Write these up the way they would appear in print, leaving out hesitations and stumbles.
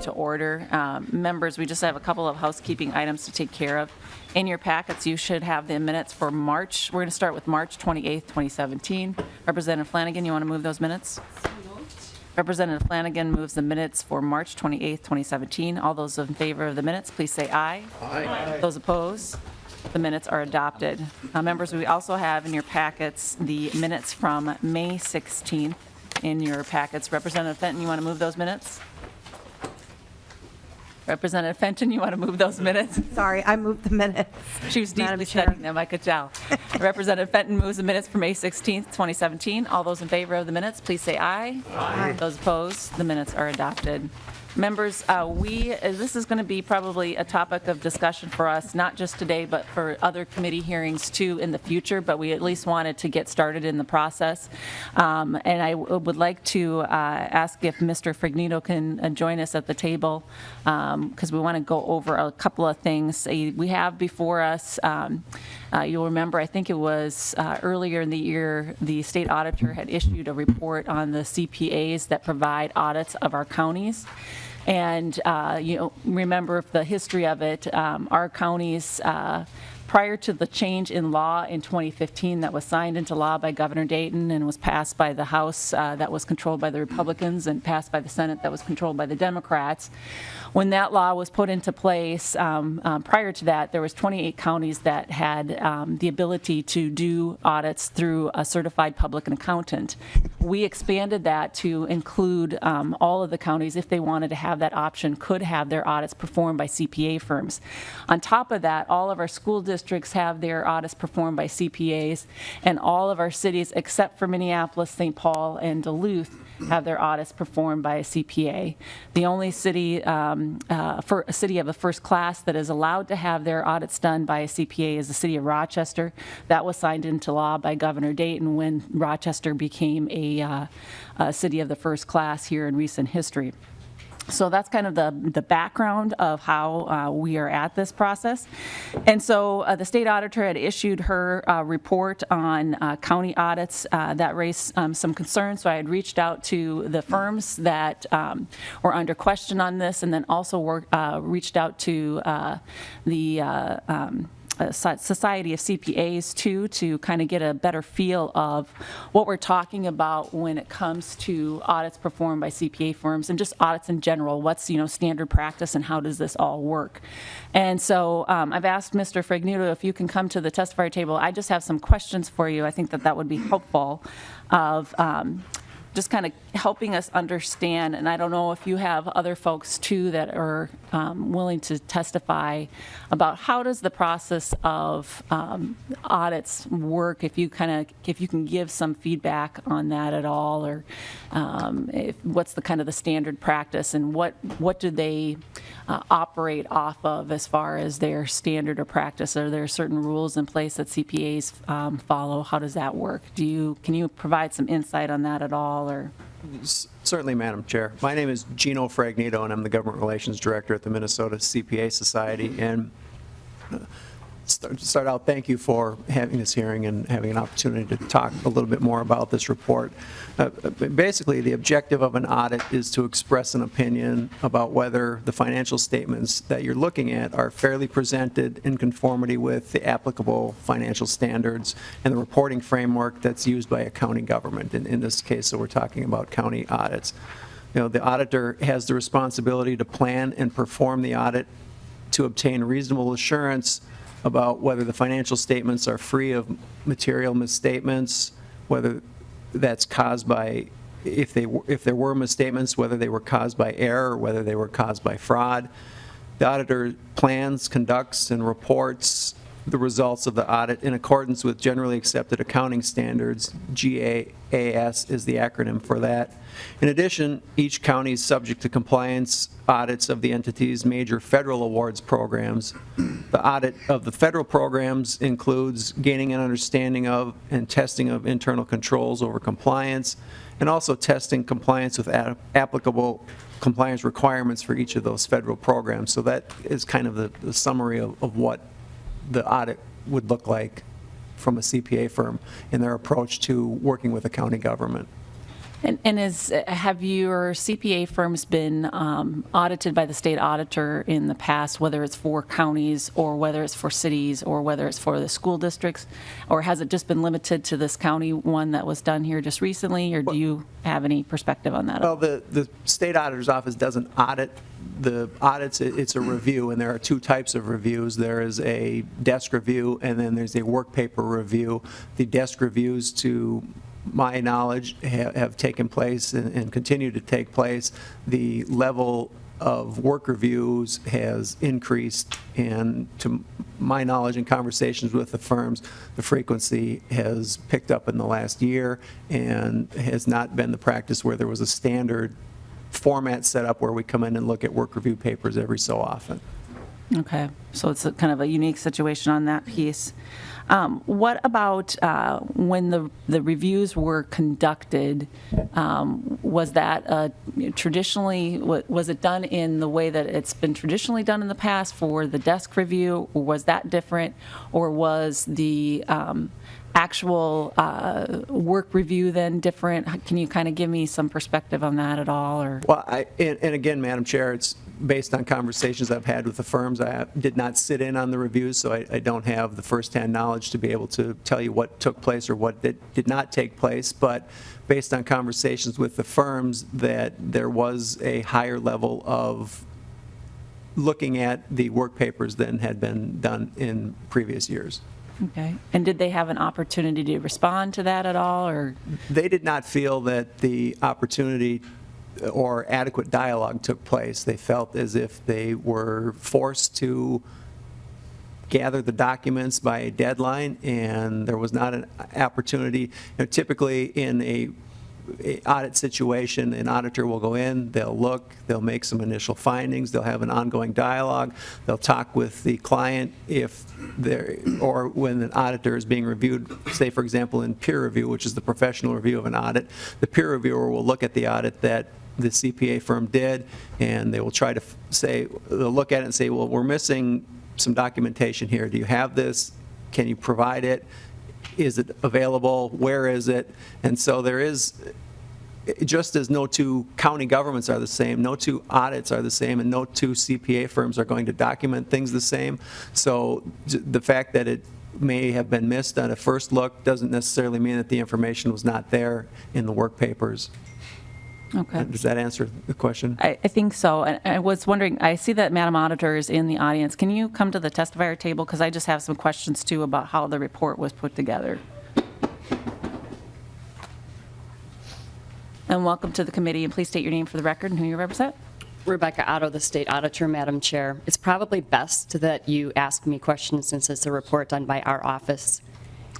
to order. Members, we just have a couple of housekeeping items to take care of. In your packets, you should have the minutes for March. We're going to start with March 28th, 2017. Representative Flanagan, you want to move those minutes? Representative Flanagan moves the minutes for March 28th, 2017. All those in favor of the minutes, please say aye. Aye. Those opposed? The minutes are adopted. Members, we also have in your packets the minutes from May 16th in your packets. Representative Fenton, you want to move those minutes? Representative Fenton, you want to move those minutes? Sorry, I moved the minutes. She was Madam deeply Chair. studying them, I could tell. Representative Fenton moves the minutes for May 16th, 2017. All those in favor of the minutes, please say aye. Aye. Those opposed, the minutes are adopted. Members, this is going to be probably a topic of discussion for us, not just today, but for other committee hearings too in the future, but we at least wanted to get started in the process. And I would like to ask if Mr. Frignito can join us at the table, because we want to go over a couple of things. We have before us, you'll remember, I think it was earlier in the year, the state auditor had issued a report on the CPAs that provide audits of our counties. And remember the history of it. Our counties, prior to the change in law in 2015 that was signed into law by Governor Dayton and was passed by the House that was controlled by the Republicans and passed by the Senate that was controlled by the Democrats. When that law was put into place, prior to that, there was 28 counties that had the ability to do audits through a certified public accountant. We expanded that to include all of the counties, if they wanted to have that option, could have their audits performed by CPA firms. On top of that, all of our school districts have their audits performed by CPAs, and all of our cities, except for Minneapolis, St. Paul, and Duluth, have their audits performed by a CPA. The only city, for a city of the first class that is allowed to have their audits done by a CPA is the city of Rochester. That was signed into law by Governor Dayton when Rochester became a city of the first class here in recent history. So that's kind of the background of how we are at this process. And so the state auditor had issued her report on county audits that raised some concerns. So I had reached out to the firms that were under question on this, and then also reached out to the Society of CPAs too, to kind of get a better feel of what we're talking about when it comes to audits performed by CPA firms and just audits in general. What's standard practice and how does this all work? And so I've asked Mr. Frignito if you can come to the testifier table. I just have some questions for you. I think that would be helpful of just kind of helping us understand, and I don't know if you have other folks too that are willing to testify about how does the process of audits work, if you can give some feedback on that at all, or what's the kind of the standard practice, and what do they operate off of as far as their standard or practice? Are there certain rules in place that CPAs follow? How does that work? Can you provide some insight on that at all? Or certainly, Madam Chair. My name is Gino Fragnito, and I'm the Government Relations Director at the Minnesota CPA Society. And start out, thank you for having this hearing and having an opportunity to talk a little bit more about this report. Basically, the objective of an audit is to express an opinion about whether the financial statements that you're looking at are fairly presented in conformity with the applicable financial standards and the reporting framework that's used by a county government. In this case, so we're talking about county audits. The auditor has the responsibility to plan and perform the audit to obtain reasonable assurance about whether the financial statements are free of material misstatements, whether that's caused by, if there were misstatements, whether they were caused by error or whether they were caused by fraud. The auditor plans, conducts, and reports the results of the audit in accordance with generally accepted accounting standards. GAAP is the acronym for that. In addition, each county is subject to compliance audits of the entity's major federal awards programs. The audit of the federal programs includes gaining an understanding of and testing of internal controls over compliance, and also testing compliance with applicable compliance requirements for each of those federal programs. So that is kind of the summary of what the audit would look like from a CPA firm in their approach to working with a county government. And have your CPA firms been audited by the state auditor in the past, whether it's for counties or whether it's for cities or whether it's for the school districts? Or has it just been limited to this county one that was done here just recently? Or do you have any perspective on that? Well, the state auditor's office doesn't audit the audits. It's a review, and there are two types of reviews. There is a desk review, and then there's a work paper review. The desk reviews, to my knowledge, have taken place and continue to take place. The level of work reviews has increased, and to my knowledge in conversations with the firms, the frequency has picked up in the last year and has not been the practice where there was a standard format set up where we come in and look at work review papers every so often. Okay, so it's kind of a unique situation on that piece. What about when the reviews were conducted? Was that traditionally, was it done in the way that it's been traditionally done in the past for the desk review, or was that different, or was the actual work review then different? Can you kind of give me some perspective on that at all? Or Well, and again, Madam Chair, it's based on conversations I've had with the firms. I did not sit in on the reviews, so I don't have the firsthand knowledge to be able to tell you what took place or what did not take place. But based on conversations with the firms, that there was a higher level of looking at the work papers than had been done in previous years. Okay, and did they have an opportunity to respond to that at all, or? They did not feel that the opportunity or adequate dialogue took place. They felt as if they were forced to gather the documents by a deadline, and there was not an opportunity. Typically in a audit situation, an auditor will go in, they'll look, they'll make some initial findings, they'll have an ongoing dialogue, they'll talk with the client if they're, or when an auditor is being reviewed, say for example in peer review, which is the professional review of an audit, the peer reviewer will look at the audit that the CPA firm did, and they will try to say, they'll look at it and say, well, we're missing some documentation here. Do you have this? Can you provide it? Is it available? Where is it? And so there is, just as no two county governments are the same, no two audits are the same, and no two CPA firms are going to document things the same. So the fact that it may have been missed on a first look doesn't necessarily mean that the information was not there in the work papers. Okay. Does that answer the question? I think so. And I was wondering, I see that Madam Auditor is in the audience. Can you come to the testifier table? Because I just have some questions, too, about how the report was put together. And welcome to the committee. And please state your name for the record and who you represent. Rebecca Otto, the State Auditor, Madam Chair. It's probably best that you ask me questions since it's a report done by our office,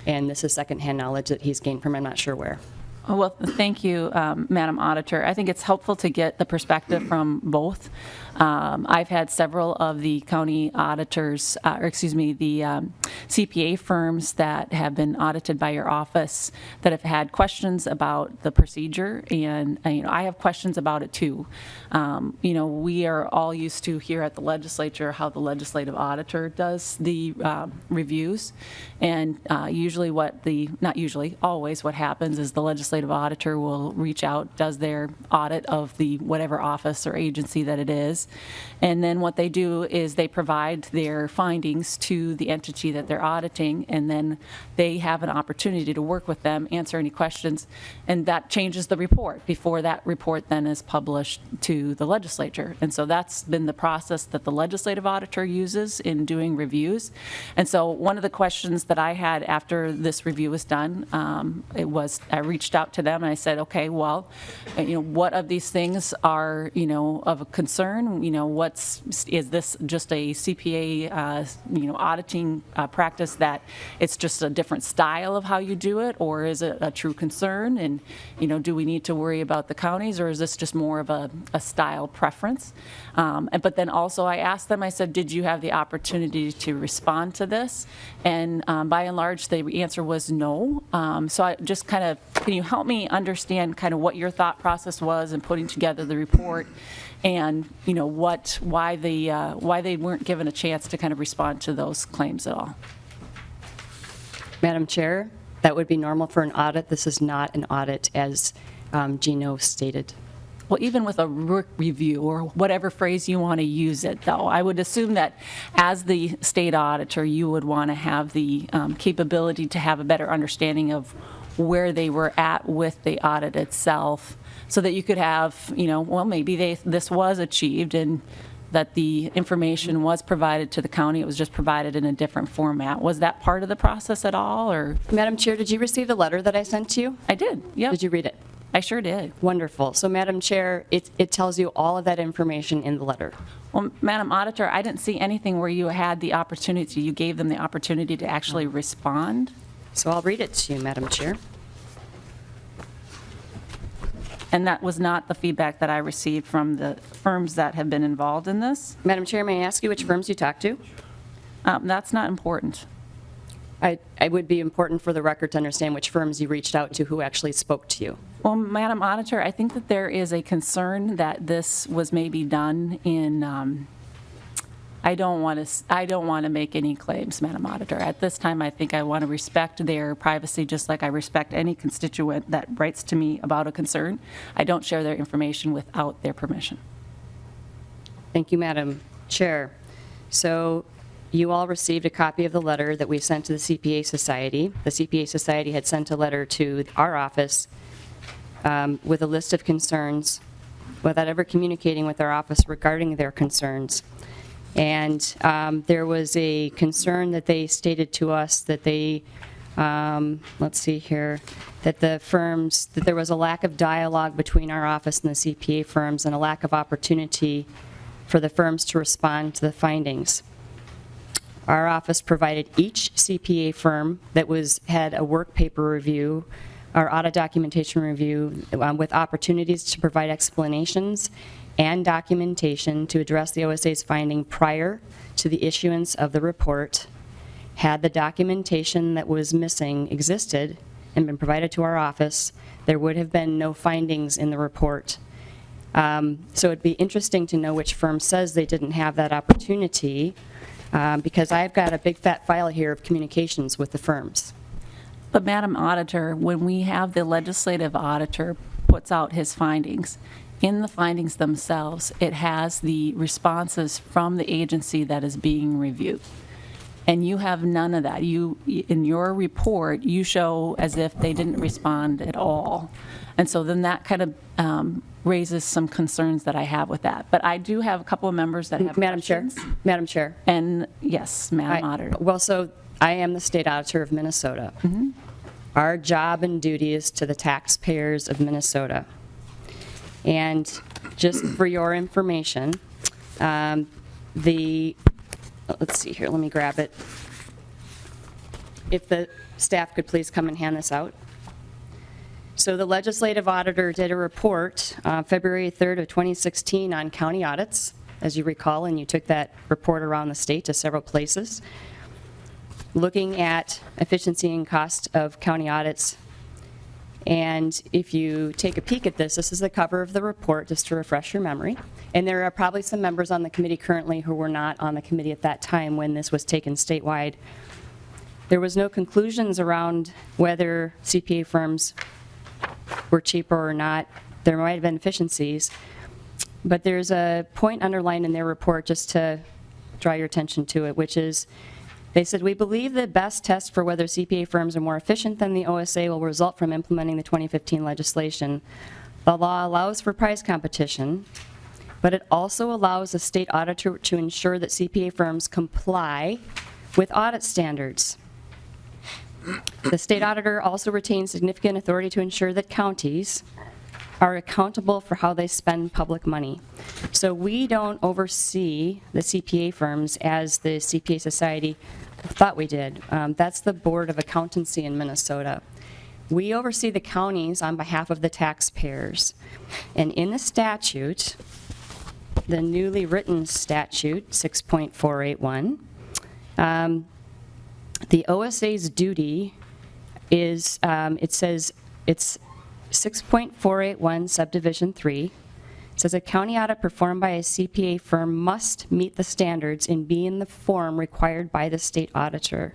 and this is secondhand knowledge that he's gained from I'm not sure where. Oh, well, thank you, Madam Auditor. I think it's helpful to get the perspective from both. I've had several of the county auditors, or excuse me, the CPA firms that have been audited by your office that have had questions about the procedure, and I have questions about it too. We are all used to here at the legislature how the legislative auditor does the reviews, and usually not usually, always what happens is the legislative auditor will reach out, does their audit of the whatever office or agency that it is, and then what they do is they provide their findings to the entity that they're auditing, and then they have an opportunity to work with them, answer any questions, and that changes the report before that report then is published to the legislature. And so that's been the process that the legislative auditor uses in doing reviews. And so one of the questions that I had after this review was done, I reached out to them and I said, okay, well, what of these things are, of a concern? Is this just a CPA, auditing practice that it's just a different style of how you do it, or is it a true concern? And, do we need to worry about the counties, or is this just more of a style preference? But then also I asked them, I said, did you have the opportunity to respond to this? And by and large, the answer was no. So I just kind of, can you help me understand kind of what your thought process was in putting together the report, and why they weren't given a chance to kind of respond to those claims at all? Madam Chair, that would be normal for an audit. This is not an audit as Gino stated. Well, even with a review or whatever phrase you want to use it, though, I would assume that as the state auditor, you would want to have the capability to have a better understanding of where they were at with the audit itself, so that you could have, well, maybe this was achieved and that the information was provided to the county. It was just provided in a different format. Was that part of the process at all, or? Madam Chair, did you receive the letter that I sent to you? I did, yeah. Did you read it? I sure did. Wonderful. So, Madam Chair, it tells you all of that information in the letter. Well, Madam Auditor, I didn't see anything where you had the opportunity, you gave them the opportunity to actually respond. So I'll read it to you, Madam Chair. And that was not the feedback that I received from the firms that have been involved in this. Madam Chair, may I ask you which firms you talked to? That's not important. It would be important for the record to understand which firms you reached out to, who actually spoke to you. Well, Madam Auditor, I think that there is a concern that this was maybe done in, I don't want to make any claims, Madam Auditor. At this time, I think I want to respect their privacy just like I respect any constituent that writes to me about a concern. I don't share their information without their permission. Thank you, Madam Chair. So you all received a copy of the letter that we sent to the CPA Society. The CPA Society had sent a letter to our office with a list of concerns without ever communicating with our office regarding their concerns. And there was a concern that they stated to us that they, let's see here, that the firms, that there was a lack of dialogue between our office and the CPA firms and a lack of opportunity for the firms to respond to the findings. Our office provided each CPA firm that had a work paper review, our audit documentation review, with opportunities to provide explanations and documentation to address the OSA's finding prior to the issuance of the report. Had the documentation that was missing existed and been provided to our office, there would have been no findings in the report. So it'd be interesting to know which firm says they didn't have that opportunity, because I've got a big fat file here of communications with the firms. But Madam Auditor, when we have the legislative auditor puts out his findings, in the findings themselves, it has the responses from the agency that is being reviewed. And you have none of that. In your report, you show as if they didn't respond at all. And so then that kind of raises some concerns that I have with that. But I do have a couple of members that have questions. Madam Chair. And yes, Madam Auditor. Well, so I am the state auditor of Minnesota. Mm-hmm. Our job and duty is to the taxpayers of Minnesota. And just for your information, let's see here, let me grab it. If the staff could please come and hand this out. So the legislative auditor did a report February 3rd of 2016 on county audits, as you recall, and you took that report around the state to several places, looking at efficiency and cost of county audits. And if you take a peek at this is the cover of the report, just to refresh your memory. And there are probably some members on the committee currently who were not on the committee at that time when this was taken statewide. There was no conclusions around whether CPA firms were cheaper or not. There might have been efficiencies. But there's a point underlined in their report, just to draw your attention to it, which is, they said, we believe the best test for whether CPA firms are more efficient than the OSA will result from implementing the 2015 legislation. The law allows for price competition, but it also allows a state auditor to ensure that CPA firms comply with audit standards. The state auditor also retains significant authority to ensure that counties are accountable for how they spend public money. So we don't oversee the CPA firms as the CPA Society thought we did. That's the Board of Accountancy in Minnesota. We oversee the counties on behalf of the taxpayers. And in the statute, the newly written statute, 6.481, the OSA's duty is, it says, it's 6.481 subdivision 3. It says a county audit performed by a CPA firm must meet the standards and be in the form required by the state auditor.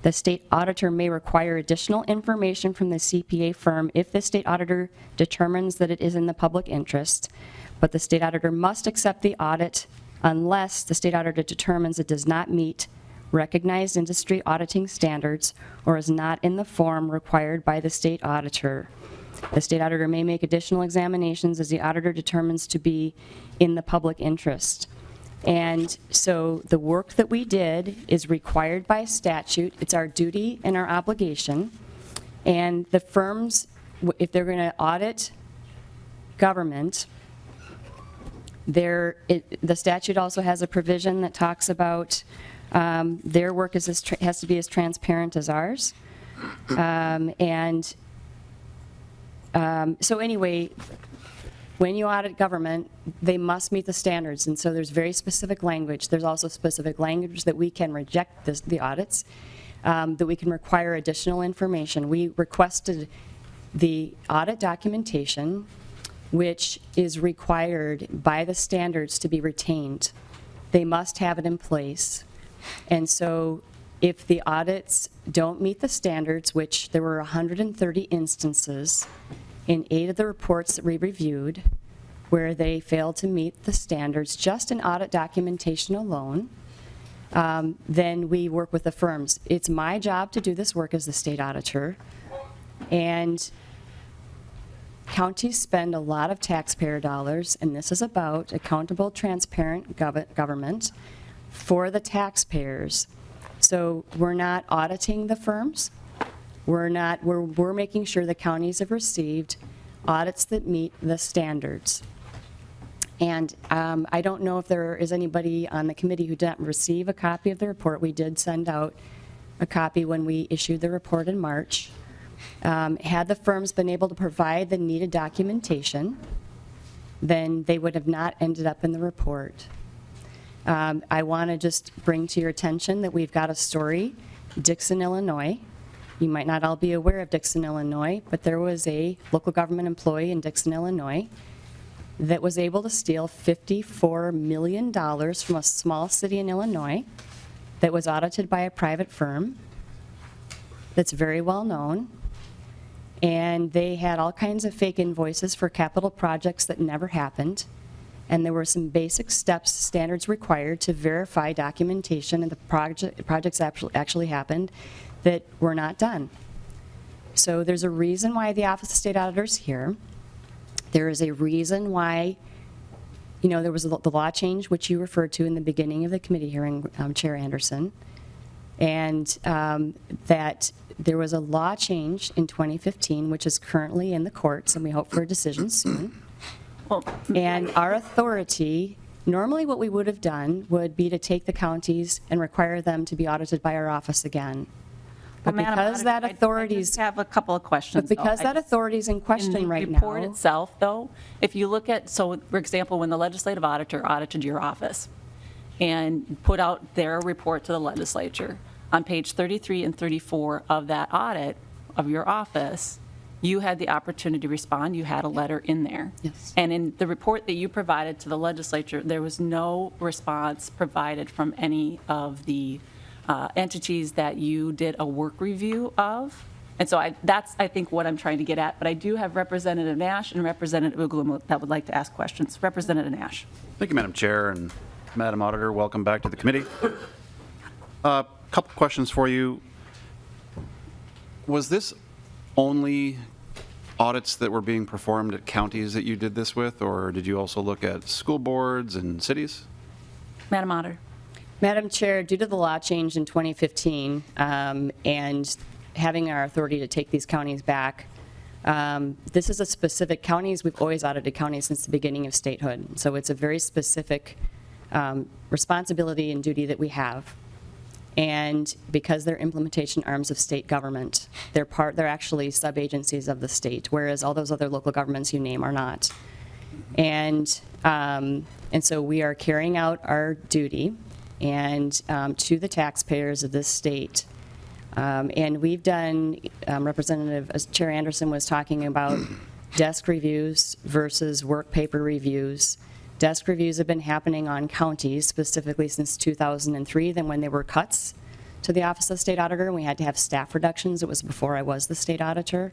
The state auditor may require additional information from the CPA firm if the state auditor determines that it is in the public interest, but the state auditor must accept the audit unless the state auditor determines it does not meet recognized industry auditing standards or is not in the form required by the state auditor. The state auditor may make additional examinations as the auditor determines to be in the public interest. And so the work that we did is required by statute. It's our duty and our obligation. And the firms, if they're going to audit government, the statute also has a provision that talks about their work has to be as transparent as ours. So anyway, when you audit government, they must meet the standards, and so there's very specific language. There's also specific language that we can reject the audits, that we can require additional information. We requested the audit documentation, which is required by the standards to be retained. They must have it in place. And so if the audits don't meet the standards, which there were 130 instances in 8 of the reports that we reviewed where they failed to meet the standards, just in audit documentation alone, then we work with the firms. It's my job to do this work as the state auditor, and counties spend a lot of taxpayer dollars, and this is about accountable, transparent government for the taxpayers. So we're not auditing the firms. We're making sure the counties have received audits that meet the standards. And I don't know if there is anybody on the committee who didn't receive a copy of the report. We did send out a copy when we issued the report in March. Had the firms been able to provide the needed documentation, then they would have not ended up in the report. I want to just bring to your attention that we've got a story, Dixon, Illinois. You might not all be aware of Dixon, Illinois, but there was a local government employee in Dixon, Illinois that was able to steal $54 million from a small city in Illinois that was audited by a private firm that's very well known. And they had all kinds of fake invoices for capital projects that never happened. And there were some basic steps, standards required to verify documentation and the projects actually happened that were not done. So there's a reason why the Office of State Auditor is here. There is a reason why, there was the law change, which you referred to in the beginning of the committee hearing, Chair Anderson, and that there was a law change in 2015, which is currently in the courts, and we hope for a decision soon. And our authority, normally what we would have done would be to take the counties and require them to be audited by our office again. But because that authority is... I have a couple of questions. But because that authority is in question right now... In the report itself, though, if you look at, so for example, when the legislative auditor audited your office and put out their report to the legislature, on page 33 and 34 of that audit of your office, you had the opportunity to respond. You had a letter in there. Yes. And in the report that you provided to the legislature, there was no response provided from any of the entities that you did a work review of. And so that's, I think, what I'm trying to get at. But I do have Representative Nash and Representative Uglum that would like to ask questions. Representative Nash. Thank you, Madam Chair, and Madam Auditor, welcome back to the committee. A couple questions for you. Was this only audits that were being performed at counties that you did this with, or did you also look at school boards and cities? Madam Auditor. Madam Chair, due to the law change in 2015 and having our authority to take these counties back, this is a specific counties. We've always audited counties since the beginning of statehood. So it's a very specific responsibility and duty that we have. And because they're implementation arms of state government, they're actually sub-agencies of the state, whereas all those other local governments you name are not. And so we are carrying out our duty and to the taxpayers of this state. And we've done, Representative, as Chair Anderson was talking about desk reviews versus work paper reviews. Desk reviews have been happening on counties specifically since 2003, then when there were cuts to the Office of State Auditor, and we had to have staff reductions. It was before I was the state auditor.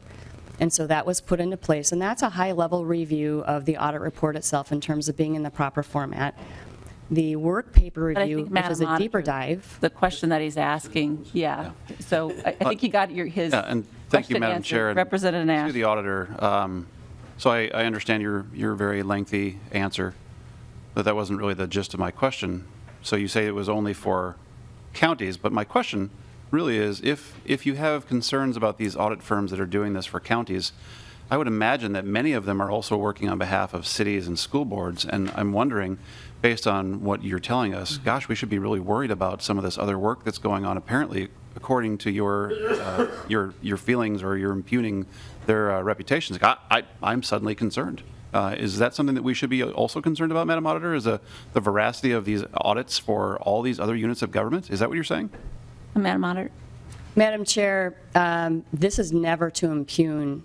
And so that was put into place, and that's a high-level review of the audit report itself in terms of being in the proper format. The work paper But I review, think, which is a Madam deeper Auditor, dive. The question that he's asking, yeah. So I think he got his Yeah, and thank you, question Madam answered. Chair. and Representative Nash. To the auditor, so I understand your very lengthy answer, but that wasn't really the gist of my question. So you say it was only for counties, but my question really is, if you have concerns about these audit firms that are doing this for counties, I would imagine that many of them are also working on behalf of cities and school boards, and I'm wondering, based on what you're telling us, gosh, we should be really worried about some of this other work that's going on, apparently, according to your feelings, or you're impugning their reputations. I'm suddenly concerned. Is that something that we should be also concerned about, Madam Auditor, is the veracity of these audits for all these other units of government? Is that what you're saying? Madam Auditor. Madam Chair, this is never to impugn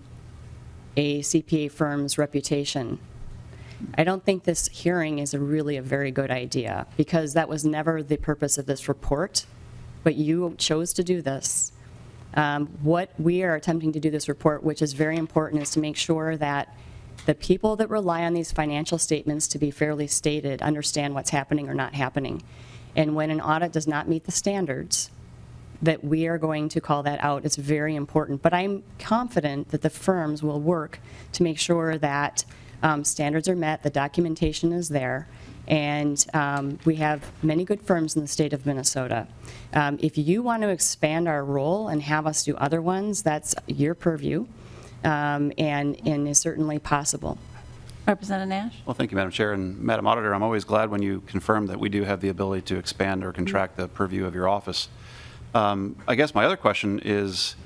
a CPA firm's reputation. I don't think this hearing is really a very good idea, because that was never the purpose of this report, but you chose to do this. What we are attempting to do this report, which is very important, is to make sure that the people that rely on these financial statements to be fairly stated understand what's happening or not happening. And when an audit does not meet the standards, that we are going to call that out. It's very important. But I'm confident that the firms will work to make sure that standards are met, the documentation is there, and we have many good firms in the state of Minnesota. If you want to expand our role and have us do other ones, that's your purview, and is certainly possible. Representative Nash. Well, thank you, Madam Chair. And Madam Auditor, I'm always glad when you confirm that we do have the ability to expand or contract the purview of your office. I guess my other question is,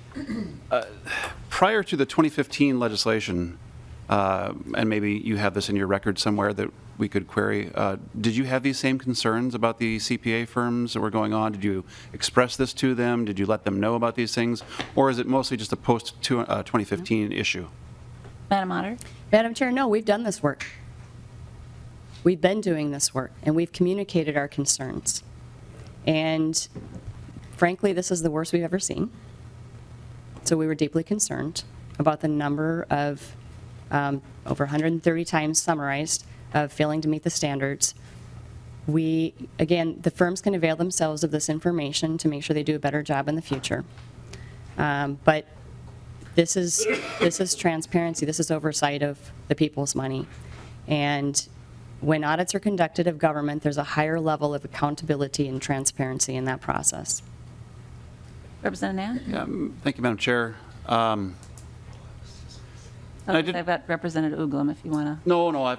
prior to the 2015 legislation, and maybe you have this in your record somewhere that we could query, did you have these same concerns about the CPA firms that were going on? Did you express this to them? Did you let them know about these things? Or is it mostly just a post-2015 issue? Madam Auditor. Madam Chair, no, we've done this work. We've been doing this work, and we've communicated our concerns. And frankly, this is the worst we've ever seen. So we were deeply concerned about the number of, over 130 times summarized, of failing to meet the standards. Again, the firms can avail themselves of this information to make sure they do a better job in the future. But this is transparency. This is oversight of the people's money. And when audits are conducted of government, there's a higher level of accountability and transparency in that process. Representative Nash. Yeah, thank you, Madam Chair. I've got Representative Uglum if you want to. No, I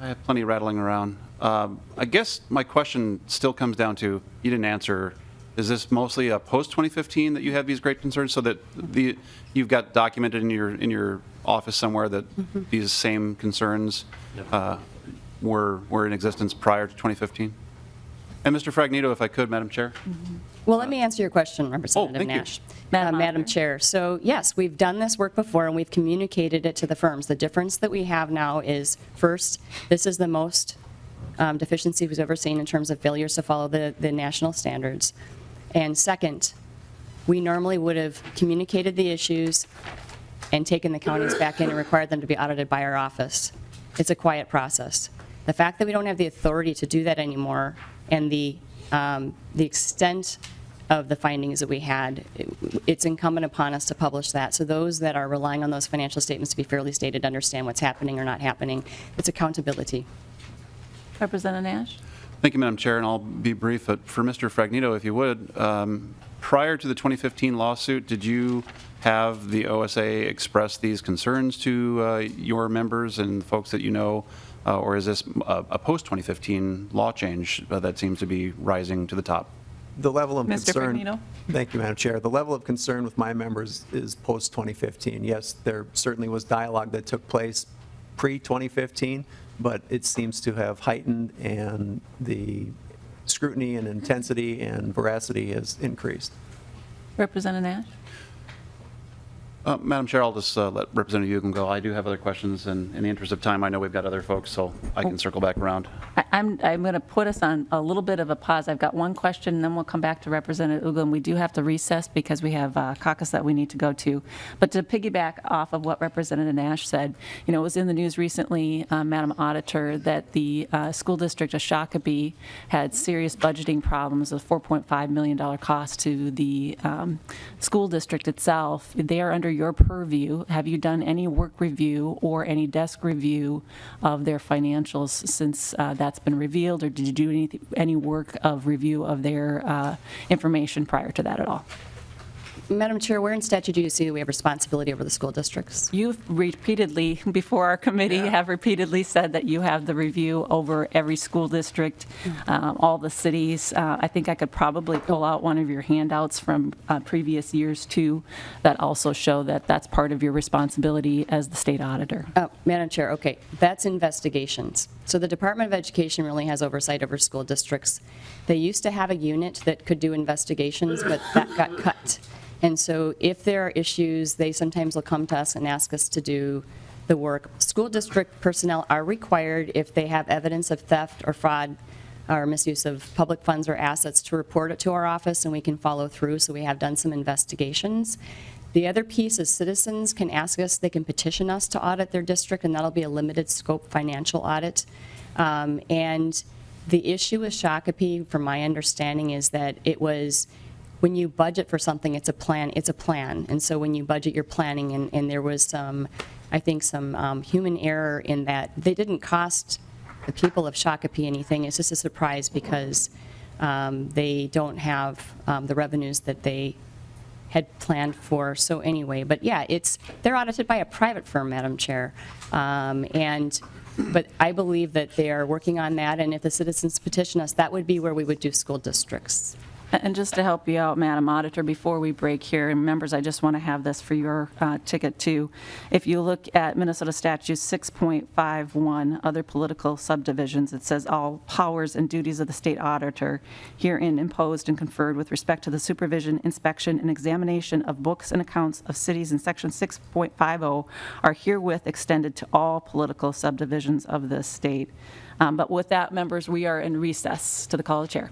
have plenty rattling around. I guess my question still comes down to, you didn't answer, is this mostly a post-2015 that you have these great concerns, so that you've got documented in your office somewhere that these same concerns were in existence prior to 2015? And Mr. Fragnito, if I could, Madam Chair? Well, let me answer your question, Representative thank you. Nash. Madam Madam Auditor. Chair, so yes, we've done this work before, and we've communicated it to the firms. The difference that we have now is, first, this is the most deficiency we've ever seen in terms of failures to follow the national standards. And second, we normally would have communicated the issues and taken the counties back in and required them to be audited by our office. It's a quiet process. The fact that we don't have the authority to do that anymore, and the extent of the findings that we had, it's incumbent upon us to publish that. So those that are relying on those financial statements to be fairly stated understand what's happening or not happening. It's accountability. Representative Nash. Thank you, Madam Chair, and I'll be brief. But for Mr. Fragnito, if you would, prior to the 2015 lawsuit, did you have the OSA express these concerns to your members and folks that you know, or is this a post-2015 law change that seems to be rising to the top? The level of Mr. concern. Fragnito? Thank you, Madam Chair. The level of concern with my members is post-2015. Yes, there certainly was dialogue that took place pre-2015, but it seems to have heightened, and the scrutiny and intensity and veracity has increased. Representative Madam Chair, I'll just let Representative Ugan go. I do have other questions, and in the interest of time, I know we've got other folks, so I can circle back around. I'm going to put us on a little bit of a pause. I've got one question, and then we'll come back to Representative Uglin. We do have to recess because we have caucus that we need to go to. But to piggyback off of what Representative Nash said, you know, it was in the news recently, Madam Auditor, that the school district of Shakopee had serious budgeting problems, a $4.5 million cost to the school district itself. They are under your purview. Have you done any work review or any desk review of their financials since that's been revealed, or did you do any work of review of their information prior to that at all? Madam Chair, where in statute do you see that we have responsibility over the school districts? You've repeatedly, before our committee, have repeatedly said that you have the review over every school district, all the cities. I think I could probably pull out one of your handouts from previous years, too, that also show that that's part of your responsibility as the state auditor. Madam Chair, okay, that's investigations. So the Department of Education really has oversight over school districts. They used to have a unit that could do investigations, but that got cut. And so if there are issues, they sometimes will come to us and ask us to do the work. School district personnel are required, if they have evidence of theft or fraud or misuse of public funds or assets, to report it to our office, and we can follow through. So we have done some investigations. The other piece is citizens can ask us, they can petition us to audit their district, and that'll be a limited scope financial audit. And the issue with Shakopee, from my understanding, is that it was, when you budget for something, it's a plan. And so when you budget, you're planning, and there was some, I think, some human error in that. They didn't cost the people of Shakopee anything. It's just a surprise because they don't have the revenues that they had planned for. So anyway, but yeah, they're audited by a private firm, Madam Chair. But I believe that they are working on that, and if the citizens petition us, that would be where we would do school districts. And just to help you out, Madam Auditor, before we break here, and members, I just want to have this for your ticket too. If you look at Minnesota Statute 6.51, other political subdivisions, it says all powers and duties of the state auditor herein imposed and conferred with respect to the supervision, inspection, and examination of books and accounts of cities in Section 6.50 are herewith extended to all political subdivisions of the state. But with that, members, we are in recess to the call of the chair.